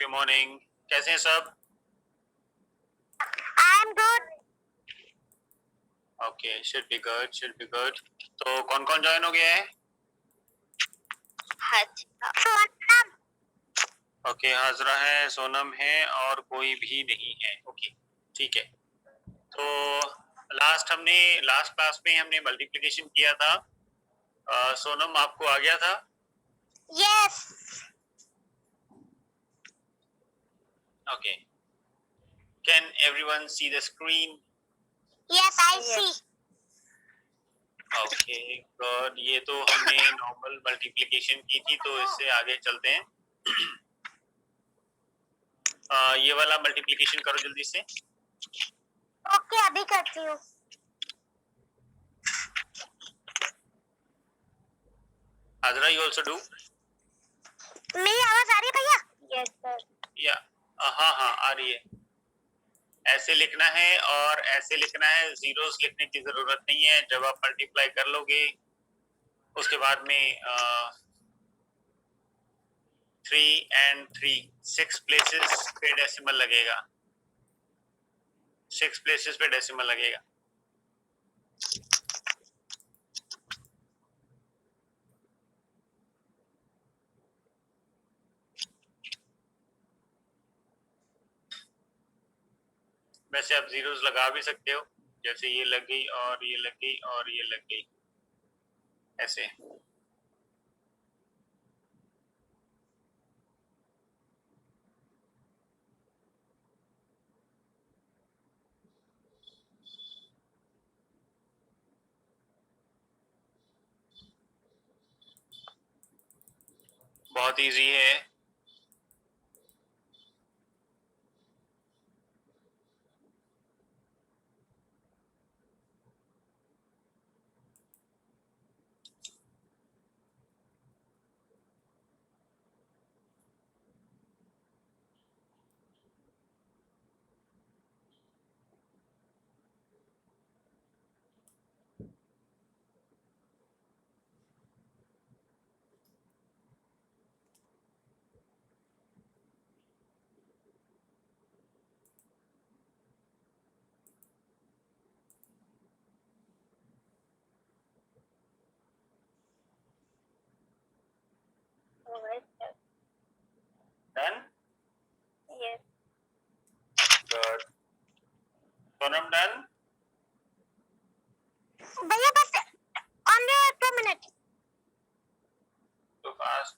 You morning. कैसे हैं सब? I am good. Okay, should be good. तो कौन कौन ज्वाइन हो गया है? सोनम। ओके, हाजरा है, सोनम है और कोई भी नहीं है। ओके, ठीक है। तो लास्ट क्लास में हमने मल्टीप्लिकेशन किया था। सोनम, आपको आ गया था? Yes. Okay, can everyone see the screen? Yes, I see. Okay good. ये तो हमने नॉर्मल मल्टीप्लिकेशन की थी, तो इससे आगे चलते हैं। ये वाला मल्टीप्लिकेशन करो जल्दी से। ओके, अभी करती हूँ। Hajra, you also do. मेरी आवाज आ रही है भैया? Yes sir. या हाँ हाँ, आ रही है। ऐसे लिखना है और ऐसे लिखना है, जीरोस लिखने की जरूरत नहीं है। जब आप मल्टीप्लाई कर लोगे उसके बाद में 3 and 3 6 प्लेसेस पे डेसिमल लगेगा। 6 प्लेसेस पे डेसिमल लगेगा। वैसे आप जीरोस लगा भी सकते हो, जैसे ये लग गई और ये लग गई और ये लग गई, ऐसे। बहुत इजी है। Done? Yes. Good. Sonam, done? भैया बस ओनली 2 मिनट। तो फास्ट।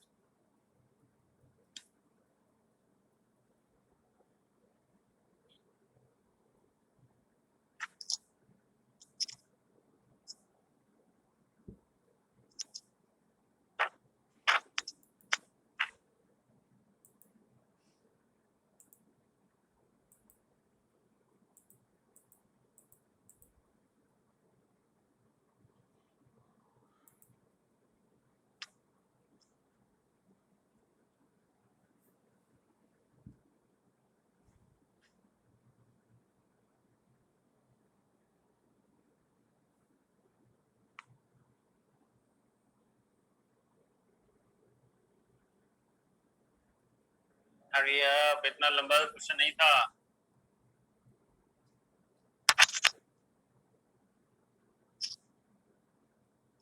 अरे अब इतना लंबा क्वेश्चन नहीं था।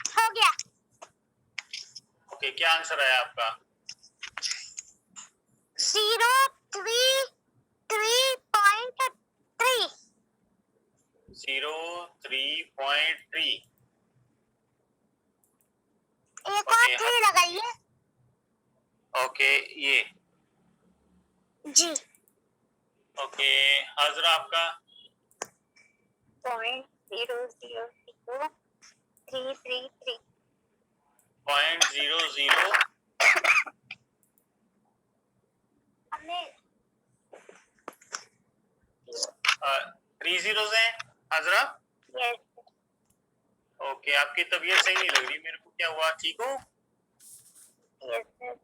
हो गया। ओके, क्या आंसर आया आपका? 0.3। 0.3। एक और 3 लगाइए। ओके, ये जी। ओके। हाजरा, आपका? 0.000333। 0.00। हमने 3 जीरोस हैं हाजरा? यस। ओके, आपकी तबीयत सही नहीं लग रही मेरे को, क्या हुआ? ठीक हो? Yes sir.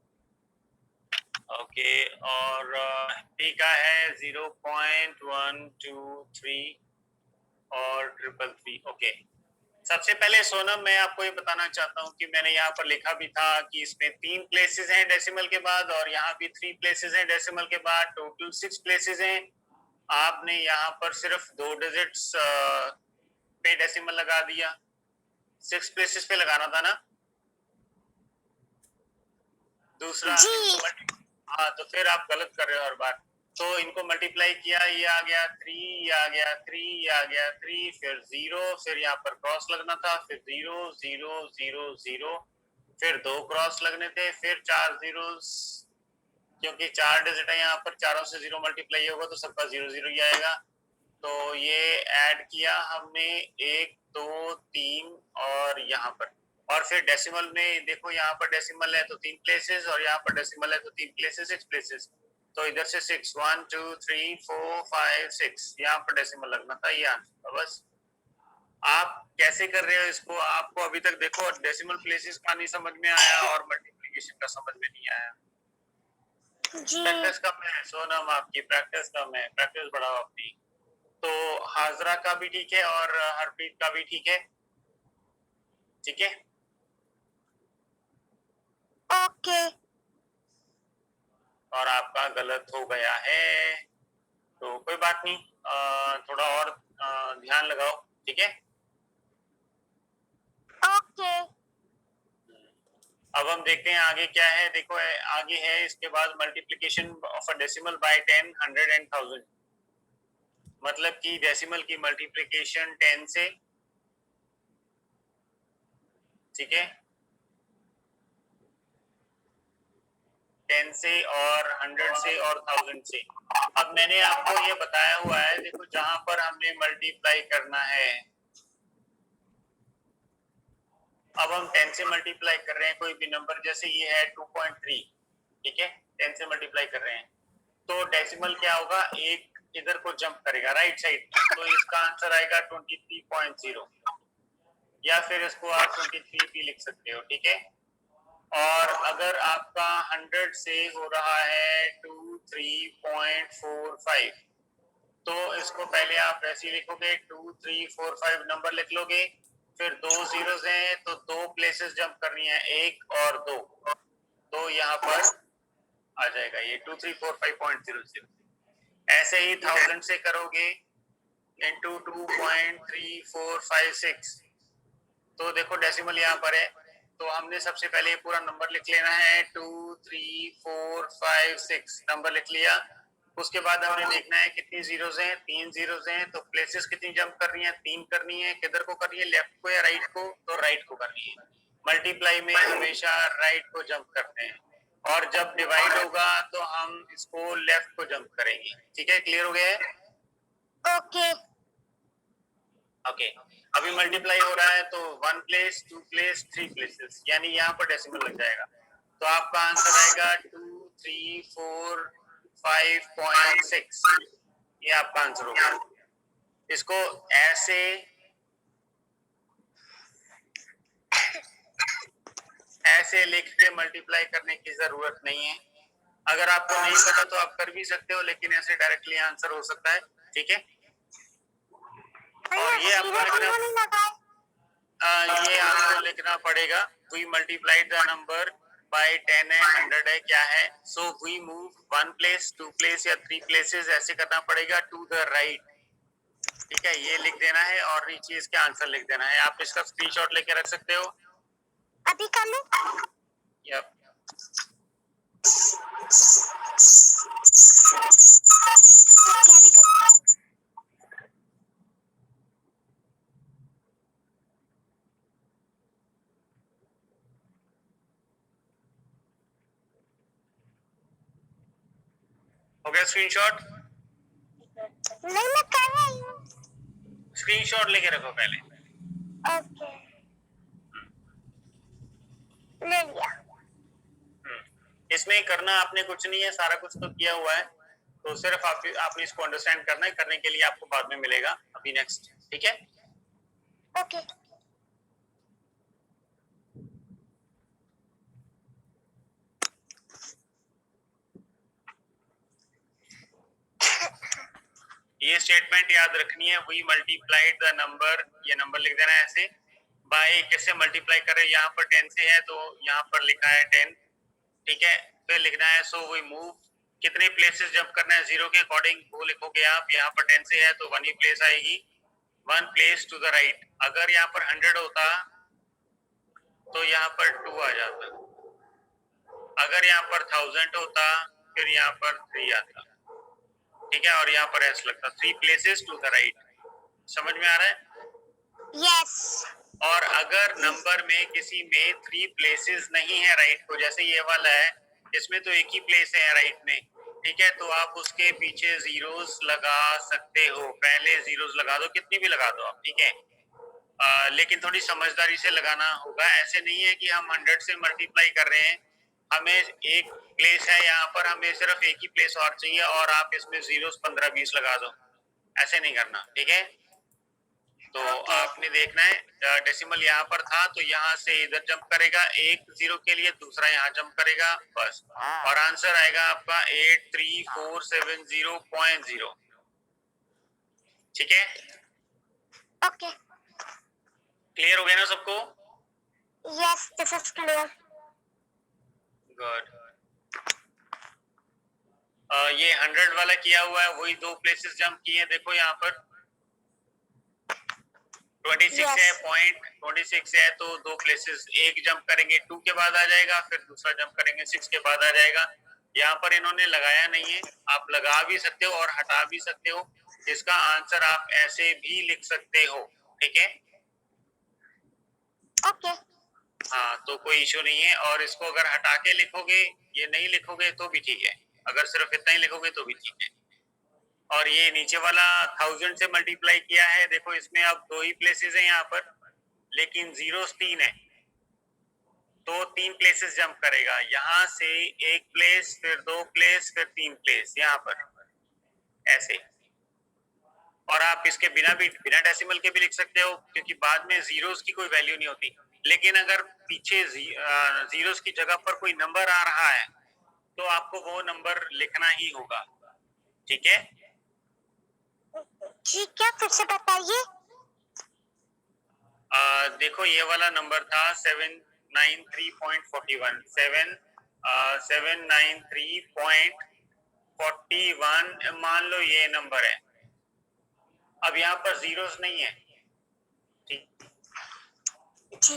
ओके, और टी का है 0.123 और 333। ओके, सबसे पहले सोनम मैं आपको ये बताना चाहता हूँ कि मैंने यहाँ पर लिखा भी था कि इसमें 3 प्लेसेस हैं डेसिमल के बाद और यहाँ भी 3 प्लेसेस हैं डेसिमल के बाद, टोटल 6 प्लेसेस हैं। आपने यहाँ पर सिर्फ 2 डिजिट्स पे डेसिमल लगा दिया, 6 प्लेसेस पे लगाना था ना। दूसरा हाँ, तो फिर आप गलत कर रहे हो हर बार। तो इनको मल्टीप्लाई किया, ये आ गया 3, ये आ गया 3, ये आ गया 3, फिर 0, फिर यहाँ पर क्रॉस लगना था, फिर 0 0 0 0, फिर 2 क्रॉस लगने थे, फिर 4 जीरोस, क्योंकि 4 डिजिट है यहाँ पर, चारों से 0 मल्टीप्लाई होगा तो सबका 0 0 ही आएगा। तो ये ऐड किया हमने 1 2 3 और यहाँ पर, और फिर डेसिमल में देखो, यहाँ पर डेसिमल है तो 3 प्लेसेस और यहाँ पर डेसिमल है तो 3 प्लेसेस, 6 प्लेसेस। तो इधर से 6 1 2 3 4 5 6 यहाँ पर डेसिमल लगना था, ये आंसर। बस आप कैसे कर रहे हो इसको, आपको अभी तक देखो डेसिमल प्लेसेस का नहीं समझ में आया और मल्टीप्लिकेशन का समझ में नहीं आया। प्रैक्टिस कम है सोनम, आपकी प्रैक्टिस कम है, प्रैक्टिस बढ़ाओ अपनी। तो हाजरा का भी ठीक है और हरप्रीत का भी ठीक है, ठीक है, ओके। और आपका गलत हो गया है तो कोई बात नहीं, थोड़ा और ध्यान लगाओ, ठीक है, ओके। अब हम देखते हैं आगे क्या है। देखो आगे है इसके बाद multiplication of a decimal by 10, 100 and 1000, मतलब कि डेसिमल की मल्टीप्लिकेशन 10 से, ठीक है, 10 से और 100 से और 1000 से। अब मैंने आपको ये बताया हुआ है, देखो जहां पर हमने मल्टीप्लाई करना है, अब हम 10 से मल्टीप्लाई कर रहे हैं कोई भी नंबर, जैसे ये है 2.3, ठीक है, 10 से मल्टीप्लाई कर रहे हैं तो डेसिमल क्या होगा, एक इधर को जंप करेगा राइट साइड, तो इसका आंसर आएगा 23.0, या फिर इसको आप 23 भी लिख सकते हो, ठीक है। और अगर आपका 100 से हो रहा है 23.45, तो इसको पहले आप ऐसे ही लिखोगे 2345 नंबर लिख लोगे, फिर 2 जीरोस हैं तो 2 प्लेसेस जंप करनी है, 1 और 2, तो यहाँ पर आ जाएगा ये 2345.00। ऐसे ही 1000 से करोगे इंटू 2.3456, तो देखो डेसिमल यहाँ पर है, तो हमने सबसे पहले पूरा नंबर लिख लेना है 23456 नंबर लिख लिया। उसके बाद हमने देखना है कितनी जीरोस हैं, 3 जीरोस हैं, तो प्लेसेस कितनी जंप करनी है, 3 करनी है। किधर को करनी है, लेफ्ट को या राइट को, तो राइट को करनी है। मल्टीप्लाई में हमेशा राइट को जंप करते हैं, और जब डिवाइड होगा तो हम इसको लेफ्ट को जंप करेंगे, ठीक है, क्लियर हो गया है, ओके ओके। अभी मल्टीप्लाई हो रहा है तो 1 प्लेस, 2 प्लेस, 3 प्लेसेस, यानी यहाँ पर डेसिमल लग जाएगा, तो आपका आंसर आएगा 2345.6, ये आपका आंसर होगा। इसको ऐसे लिख के मल्टीप्लाई करने की जरूरत नहीं है, अगर आपको नहीं पता तो आप कर भी सकते हो, लेकिन ऐसे डायरेक्टली आंसर हो सकता है, ठीक है। और ये आपको ये आपको लिखना पड़ेगा, we multiplied the number by 10 है, 100 है, क्या है, so we move 1 place, 2 place या 3 प्लेसेस, ऐसे करना पड़ेगा टू द राइट, ठीक है, ये लिख देना है और नीचे इसके आंसर लिख देना है। आप इसका स्क्रीनशॉट लेके रख सकते हो, अभी कर लो, यप। हो गया स्क्रीनशॉट? नहीं, मैं कर रही हूँ। स्क्रीनशॉट लेके रखो पहले, ओके, ले लिया। इसमें करना आपने कुछ नहीं है, सारा कुछ तो किया हुआ है, तो सिर्फ आपने इसको अंडरस्टैंड करना है, करने के लिए आपको बाद में मिलेगा, अभी नेक्स्ट, ठीक है, ओके। ये स्टेटमेंट याद रखनी है, वी मल्टीप्लाइड द नंबर, ये नंबर लिख देना है ऐसे, बाय कैसे मल्टीप्लाई करें, यहाँ पर 10 से है तो यहाँ पर लिखा है 10, ठीक है, फिर लिखना है सो वी मूव, कितने प्लेसेस जंप करना है जीरो के अकॉर्डिंग वो लिखोगे आप, यहाँ पर 10 से है तो 1 ही प्लेस आएगी, 1 प्लेस टू द राइट। अगर यहाँ पर 100 होता तो यहाँ पर 2 आ जाता, अगर यहाँ पर 1000 होता फिर यहाँ पर 3 आता, ठीक है, और यहाँ पर एस लगता, 3 प्लेसेस टू द राइट। समझ में आ रहा है? यस। और अगर नंबर में किसी में 3 प्लेसेस नहीं है राइट को, जैसे ये वाला है इसमें तो एक ही प्लेस है राइट में, ठीक है, तो आप उसके पीछे जीरोस लगा सकते हो, पहले जीरोस लगा दो, कितनी भी लगा दो आप, ठीक है, लेकिन थोड़ी समझदारी से लगाना होगा, ऐसे नहीं है कि हम 100 से मल्टीप्लाई कर रहे हैं, हमें एक प्लेस है यहाँ पर, हमें सिर्फ एक ही प्लेस और चाहिए और आप इसमें जीरोस 15-20 लगा दो, ऐसे नहीं करना, ठीक है। तो आपने देखना है डेसिमल यहाँ पर था तो यहाँ से इधर जंप करेगा, एक जीरो के लिए दूसरा यहाँ जंप करेगा, बस, और आंसर आएगा आपका 83470.0, ठीक है। ओके। क्लियर हो गया ना सबको? Yes, this is clear. Good. ये 100 वाला किया हुआ है, वही 2 प्लेसेस जंप किए, देखो यहाँ पर 26 है, पॉइंट 26 है तो 2 प्लेसेस, एक जंप करेंगे 2 के बाद आ जाएगा, फिर दूसरा जंप करेंगे 6 के बाद आ जाएगा। यहाँ पर इन्होंने लगाया नहीं है, आप लगा भी सकते हो और हटा भी सकते हो, इसका आंसर आप ऐसे भी लिख सकते हो, ठीक है। ओके। हाँ, तो कोई इशू नहीं है, और इसको अगर हटा के लिखोगे, ये नहीं लिखोगे तो भी ठीक है, अगर सिर्फ इतना ही लिखोगे तो भी ठीक है। और ये नीचे वाला 1000 से मल्टीप्लाई किया है, देखो इसमें अब 2 ही प्लेसेस है यहाँ पर, लेकिन जीरोस 3 है तो 3 प्लेसेस जंप करेगा, यहाँ से 1 प्लेस, फिर 2 प्लेस, फिर 3 प्लेस यहाँ पर, ऐसे। और आप इसके बिना डेसिमल के भी लिख सकते हो, क्योंकि बाद में जीरोस की कोई वैल्यू नहीं होती, लेकिन अगर पीछे जीरोस की जगह पर कोई नंबर आ रहा है तो आपको वो नंबर लिखना ही होगा, ठीक है। ठीक है, फिर से बताइए। देखो ये वाला नंबर था 793.41, 793.41, मान लो ये नंबर है, अब यहाँ पर जीरोस नहीं है, ठीक, जी।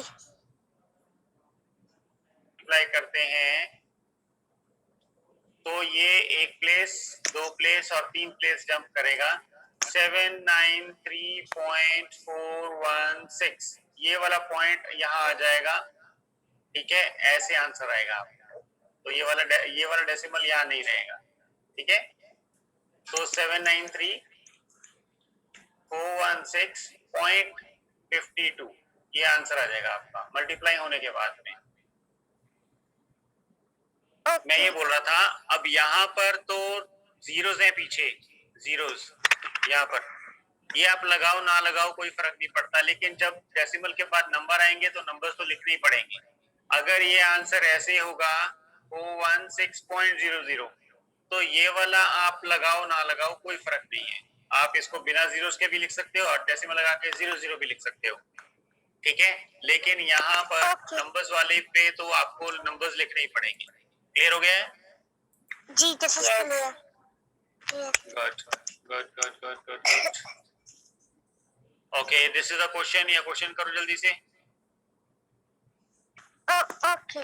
अप्लाई करते हैं तो ये 1 प्लेस, 2 प्लेस और 3 प्लेस जंप करेगा, 793.416, ये वाला पॉइंट यहाँ आ जाएगा, ठीक है, ऐसे आंसर आएगा आपका, तो ये वाला डेसिमल यहाँ नहीं रहेगा, ठीक है। तो 793.416.52 ये आंसर आ जाएगा आपका मल्टीप्लाई होने के बाद में। मैं ये बोल रहा था, अब यहाँ पर तो जीरोस है पीछे, जीरोस यहाँ पर, ये आप लगाओ ना लगाओ कोई फर्क नहीं पड़ता, लेकिन जब डेसिमल के बाद नंबर आएंगे तो नंबर्स तो लिखने ही पड़ेंगे। अगर ये आंसर ऐसे होगा 416.00 तो ये वाला आप लगाओ ना लगाओ कोई फर्क नहीं है, आप इसको बिना जीरोस के भी लिख सकते हो और डेसिमल लगा के 00 भी लिख सकते हो, ठीक है, लेकिन यहाँ पर नंबर्स वाले पे तो आपको नंबर्स लिखने ही पड़ेंगे। क्लियर हो गया है? जी, this is clear. Good. Okay, this is a question, या क्वेश्चन करो जल्दी से। ओके।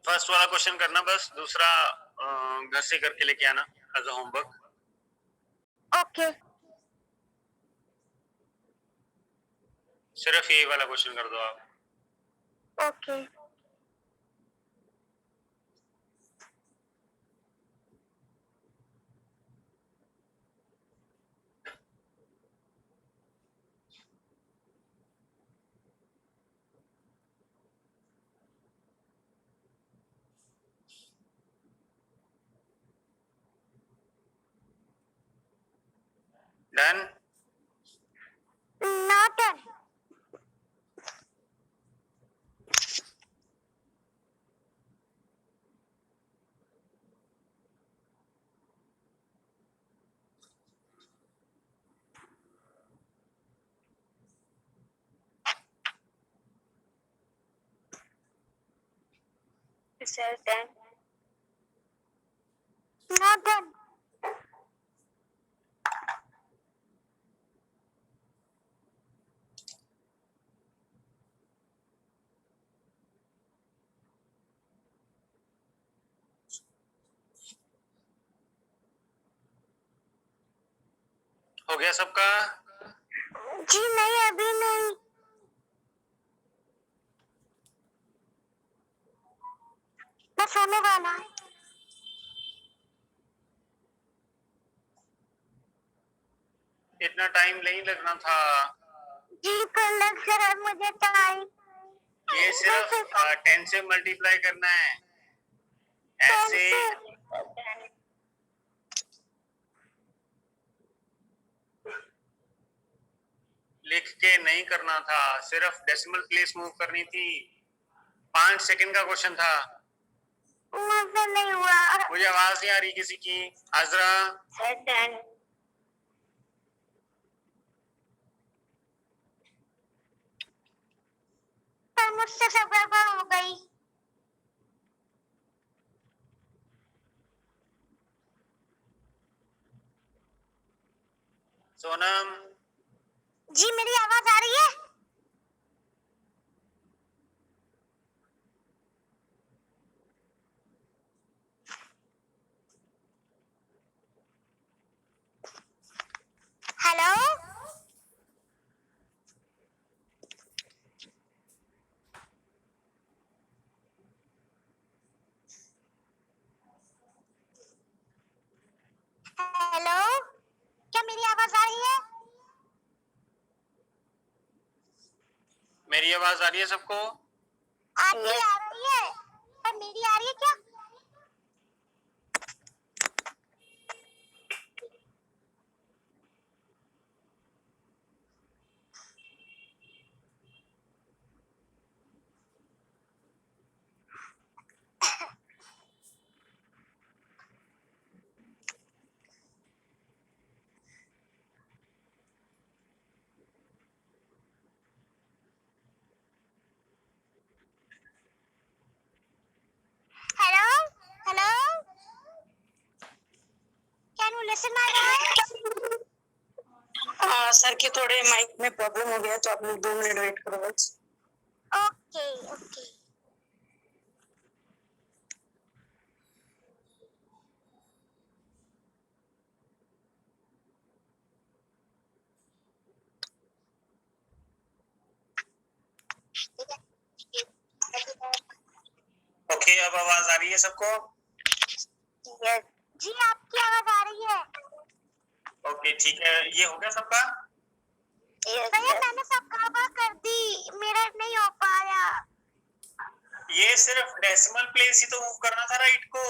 फर्स्ट वाला क्वेश्चन करना, बस दूसरा घर से करके लेके आना एज अ होमवर्क। ओके। सिर्फ यही वाला क्वेश्चन कर दो आप। Okay. Done. Not done. It says done. Not done. हो गया सबका? जी नहीं, अभी नहीं। मैं सोने वाला। इतना टाइम नहीं लगना था। जी पर लग रहा है मुझे टाइम। ये सिर्फ 10 से मल्टीप्लाई करना है, ऐसे लिख के नहीं करना था, सिर्फ डेसिमल प्लेस मूव करनी थी। 5 सेकंड का क्वेश्चन था। मुझसे नहीं हुआ। मुझे आवाज नहीं आ रही किसी की। आजरा पर मुझसे सब गड़बड़ हो गई। सोनम, जी मेरी आवाज आ रही है? हेलो हेलो, क्या मेरी आवाज आ रही है? मेरी आवाज आ रही है सबको? आपकी आ रही है, पर मेरी आ रही है क्या? Hello hello, can you listen my voice? हाँ सर के थोड़े माइक में प्रॉब्लम हो गया, तो आप लोग 2 मिनट वेट करो बस। Okay okay. ओके, अब आवाज आ रही है सबको? जी आपकी आवाज आ रही है। ओके ठीक है, ये हो गया सबका? भैया मैंने सब गड़बड़ कर दी, मेरा नहीं हो पाया। ये सिर्फ डेसिमल प्लेस ही तो मूव करना था राइट को।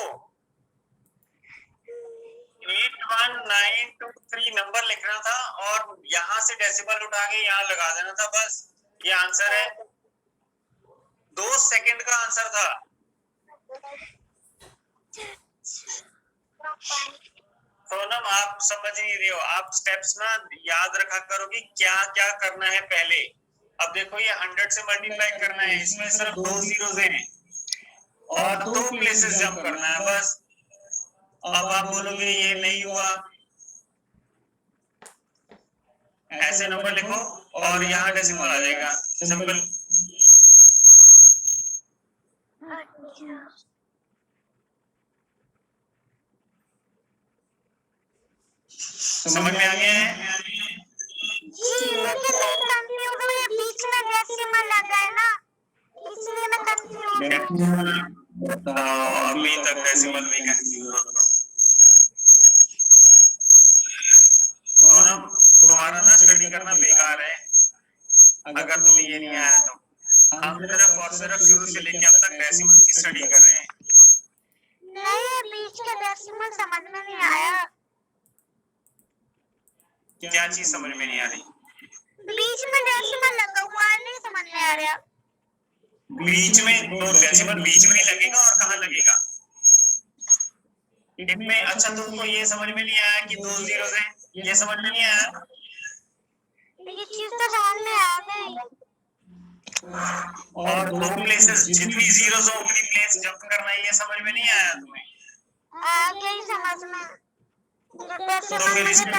81923 नंबर लिखना था और यहाँ से डेसिमल उठा के यहाँ लगा देना था, बस ये आंसर है। 2 सेकंड का आंसर था। सोनम आप समझ नहीं रहे हो, आप स्टेप्स ना याद रखा करो कि क्या क्या करना है पहले। अब देखो ये 100 से मल्टीप्लाई करना है, इसमें सिर्फ 2 जीरोस हैं और 2 प्लेसेस जंप करना है बस। अब आप बोलोगे ये नहीं हुआ, ऐसे नंबर लिखो और यहाँ डेसिमल आ जाएगा, सिंपल। समझ में आ गया है? जी लेकिन मैं कंफ्यूज हूँ, ये बीच में डेसिमल लगा है ना, इसलिए मैं कंफ्यूज हूँ। अभी तक डेसिमल में कंफ्यूज हो तुम। सोनम तुम्हारा ना स्टडी करना बेकार है अगर तुम्हें ये नहीं आया तो। हम सिर्फ और सिर्फ शुरू से लेके अब तक डेसिमल की स्टडी कर रहे हैं। नहीं बीच का डेसिमल समझ में नहीं आया। क्या चीज समझ में नहीं आ रही? बीच में डेसिमल लगा हुआ है, नहीं समझ में आ रहा। बीच में तो डेसिमल बीच में लगेगा और कहाँ लगेगा? इनमें अच्छा तुमको ये समझ में नहीं आया कि 2 जीरो है, ये समझ में नहीं आया? ये चीज तो समझ में आ गई। और 2 प्लेसेस जितनी जीरोस हो उतनी प्लेस जंप करना है, ये समझ में नहीं आया तुम्हें? आ गई समझ में। तो फिर इसमें जब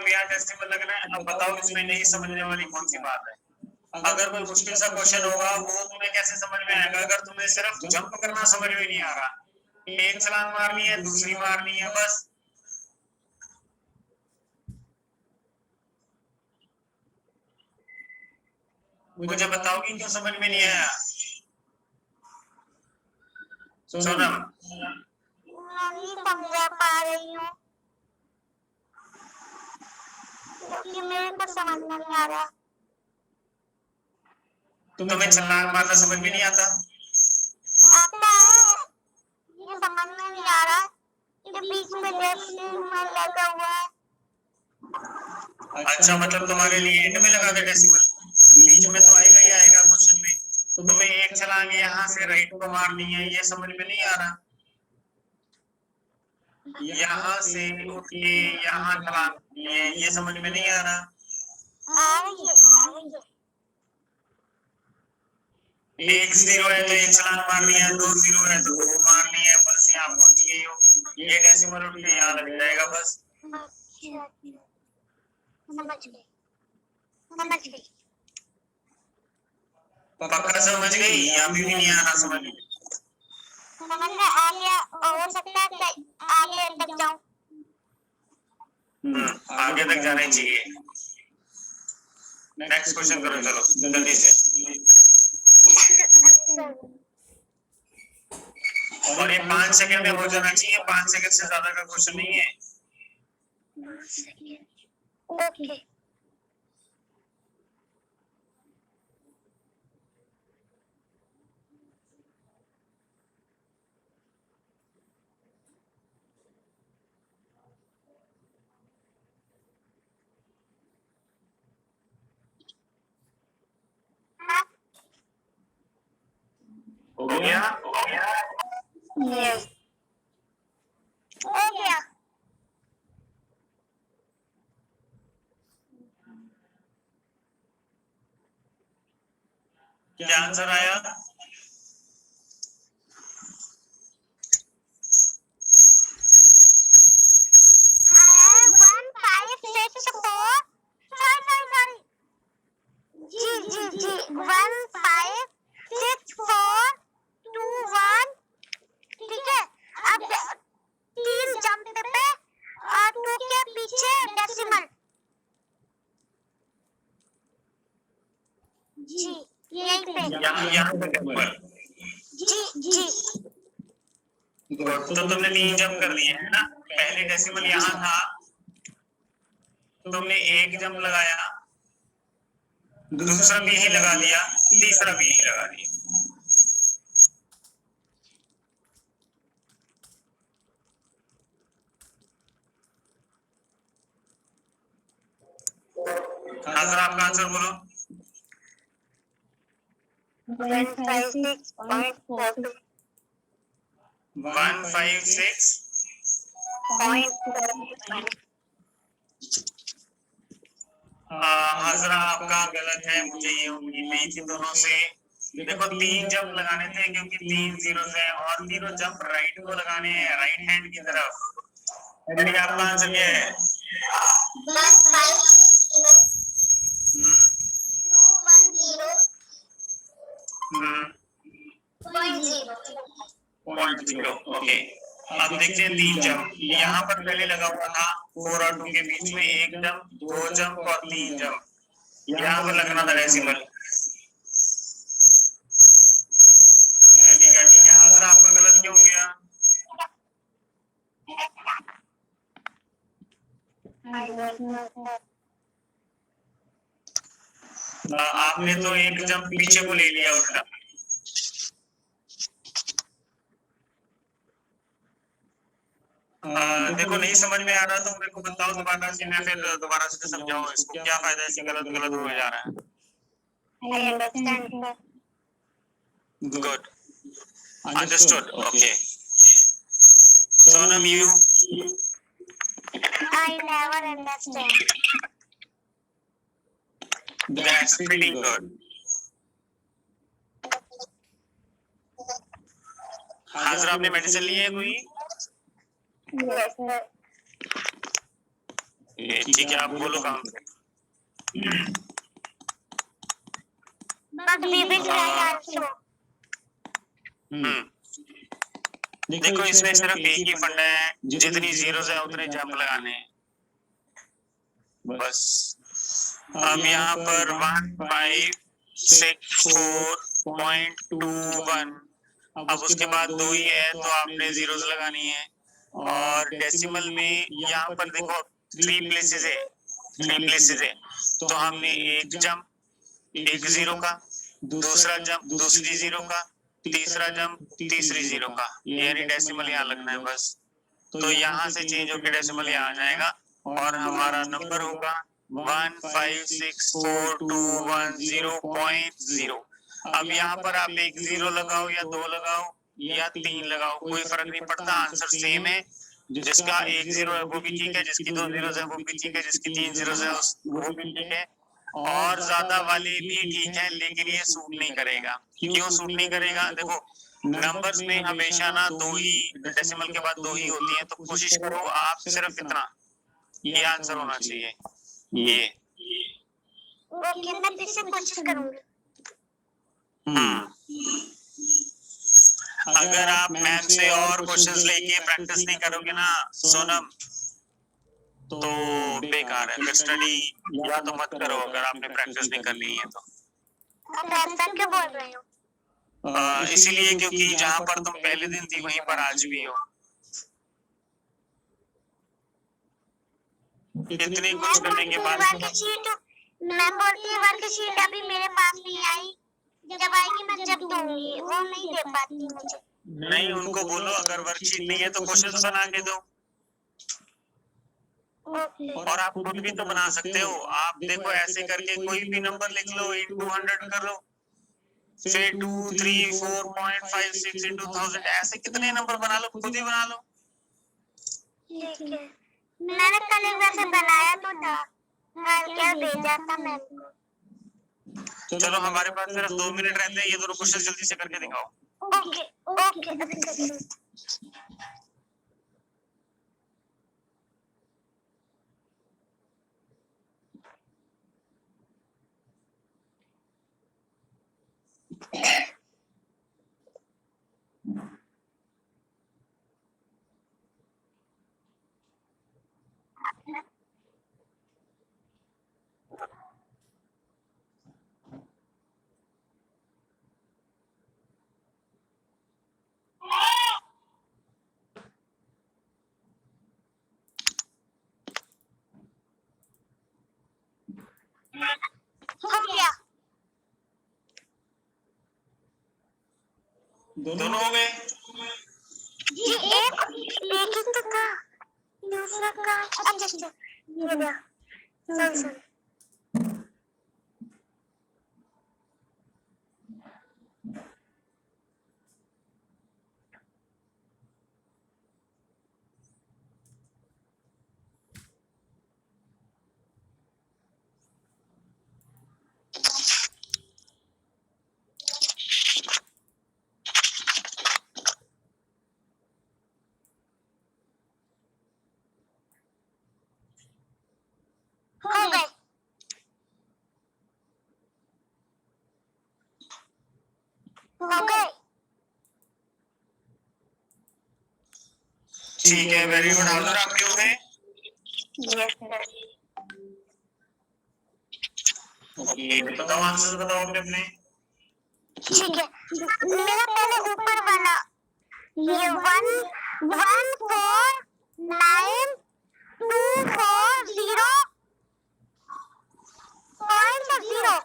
यहाँ डेसिमल लगना है, अब बताओ इसमें नहीं समझने वाली कौन सी बात है? अगर कोई मुश्किल सा क्वेश्चन होगा वो तुम्हें कैसे समझ में आएगा अगर तुम्हें सिर्फ जंप करना समझ में नहीं आ रहा? एक छलांग मारनी है, दूसरी मारनी है, बस। मुझे बताओगी क्यों समझ में नहीं आया? सोनम नहीं समझा पा रही हूँ क्योंकि मेरे को समझ में नहीं आ रहा। तुम्हें छलांग मारना समझ में नहीं आता? आता है, ये समझ में नहीं आ रहा कि बीच में डेसिमल लगा हुआ है। अच्छा, मतलब तुम्हारे लिए एंड में लगा दे डेसिमल, बीच में तो आएगा ही आएगा क्वेश्चन में। तो तुम्हें एक छलांग यहाँ से राइट को मारनी है, ये समझ में नहीं आ रहा? यहाँ से उठ के यहाँ छलांग मारनी है, ये समझ में नहीं आ रहा? आ रही है, आ रही है। एक जीरो है तो एक छलांग मारनी है, 2 जीरो है तो 2 मारनी है, बस यहाँ पहुंच गई हो। ये डेसिमल उठ के यहाँ लग जाएगा, बस। समझ गई, समझ गई। पक्का समझ गई या अभी भी नहीं आ रहा समझ में? समझ में आ गया, हो सकता है कि आगे तक जाऊं। आगे तक जाना ही चाहिए। नेक्स्ट क्वेश्चन करो, चलो जल्दी से। और ये 5 सेकंड में हो जाना चाहिए, 5 सेकंड से ज्यादा का क्वेश्चन नहीं है। ओके। हो गया? यस, हो गया। क्या आंसर आया? जी, यहीं पे। यहाँ पे ऊपर। जी जी। तो तुमने 3 जंप कर दिए है ना? पहले डेसिमल यहाँ था, तुमने 1 जंप लगाया, दूसरा भी यही लगा दिया, तीसरा भी यही लगा दिया। आंसर, आपका आंसर बोलो। 156.42 156. आंसर आपका गलत है, मुझे ये उम्मीद नहीं थी दोनों से। देखो 3 जंप लगाने थे क्योंकि 3 जीरो है और तीनों जंप राइट को लगाने हैं, राइट हैंड की तरफ। यानी आपका आंसर क्या है? 210.0. ओके, अब देखते हैं 3 जंप। यहाँ पर पहले लगा हुआ था 4 और 2 के बीच में 1 जंप, 2 जंप और 3 जंप। यहाँ पर लगना था डेसिमल। ठीक है, आंसर आपका गलत क्यों हो गया? आपने तो 1 जंप पीछे को ले लिया उल्टा। देखो नहीं समझ में आ रहा तो मेरे को बताओ दोबारा से, मैं फिर दोबारा से समझाऊं इसको, क्या फायदा है, गलत गलत हो जा रहा है। I understand, sir. Good, understood, okay. Sonam, you? I never understand. That's pretty good. Hajra, आपने मेडिसिन ली है कोई? Yes, sir. ठीक है, आप बोलो काम से। But we will try also. देखो इसमें सिर्फ एक ही फंडा है, जितनी जीरोस है उतने जंप लगाने हैं बस। अब यहाँ पर 1564.21, अब उसके बाद 2 ही है तो आपने जीरोस लगानी है। और डेसिमल में यहाँ पर देखो 3 प्लेसेस है, तो हमने एक जंप, एक जीरो का, दूसरा जंप दूसरी जीरो का, तीसरा जंप तीसरी जीरो का, यानी डेसिमल यहाँ लगना है बस। तो यहाँ से चेंज होकर डेसिमल यहाँ आ जाएगा और हमारा नंबर होगा 1564210.0। अब यहाँ पर आप एक जीरो लगाओ या 2 लगाओ या 3 लगाओ, कोई फर्क नहीं पड़ता, आंसर सेम है। जिसका एक जीरो है वो भी ठीक है, जिसकी 2 जीरो है वो भी ठीक है, जिसकी 3 जीरो है वो भी ठीक है, और ज्यादा वाले भी ठीक है, लेकिन ये सूट नहीं करेगा। क्यों सूट नहीं करेगा? देखो नंबर्स में हमेशा ना 2 ही, डेसिमल के बाद 2 ही होती है, तो कोशिश करो आप सिर्फ इतना, ये आंसर होना चाहिए ये। ओके, मैं फिर से कोशिश करूंगी। अगर आप मैम से और क्वेश्चंस लेके प्रैक्टिस नहीं करोगे ना सोनम, तो बेकार है, फिर स्टडी या तो मत करो अगर आपने प्रैक्टिस नहीं करनी है तो। आप ऐसा क्यों बोल रहे हो? इसीलिए क्योंकि जहाँ पर तुम पहले दिन थी वहीं पर आज भी हो। इतनी कुछ करने के बाद मैं बोलती हूँ वर्कशीट अभी मेरे पास नहीं आई, जब आएगी मैं जब दूंगी, वो नहीं दे पाती मुझे। नहीं, उनको बोलो अगर वर्कशीट नहीं है तो क्वेश्चंस बना के दो। और आप खुद भी तो बना सकते हो। आप देखो ऐसे करके कोई भी नंबर लिख लो, into 100 कर लो, फिर 2, 3, 4.56 into 1000, ऐसे कितने नंबर बना लो, खुद ही बना लो। ठीक है, मैंने कल एक वैसे बनाया तो था, क्या भेजा था मैम को। चलो हमारे पास सिर्फ 2 मिनट रहते हैं, ये दोनों क्वेश्चन जल्दी से करके दिखाओ। ओके ओके, हो गया। दोनों हो गए? जी एक ही तो था, दूसरा का अच्छा ये गया। सॉरी हो गए। हो गए। ठीक है, वेरी गुड। हाजिर आपके हो गए? Yes sir. ओके, बताओ आंसर बताओ अपने। ठीक है, मेरा पहले ऊपर वाला ये 1 1 4 9 2 4 0.0।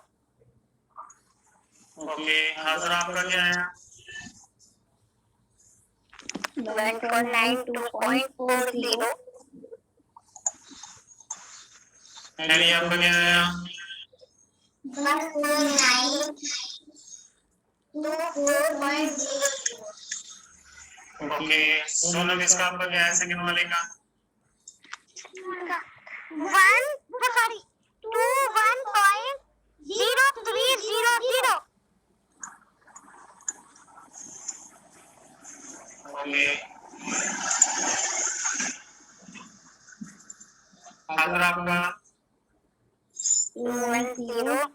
ओके, हाजिर आपका क्या है? 1.92.40. हैरी आपका क्या आया? 1.92.40. ओके सोनम इसका आपका क्या है सेकंड वाले का? 1.2300. ओके अगर आपका 210.03.00.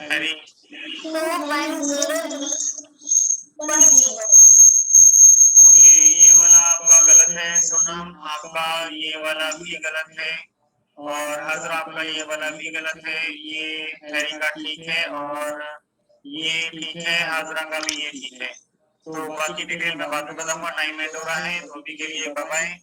हैरी 2.03.0. ओके ये वाला आपका गलत है सोनम, आपका ये वाला भी गलत है और हजरा आपका ये वाला भी गलत है। ये हैरी का ठीक है और ये ठीक है, हजरा का भी ये ठीक है। तो बाकी डिटेल में बाद में बताऊंगा, टाइम एंड हो रहा है तो अभी के लिए बाय बाय।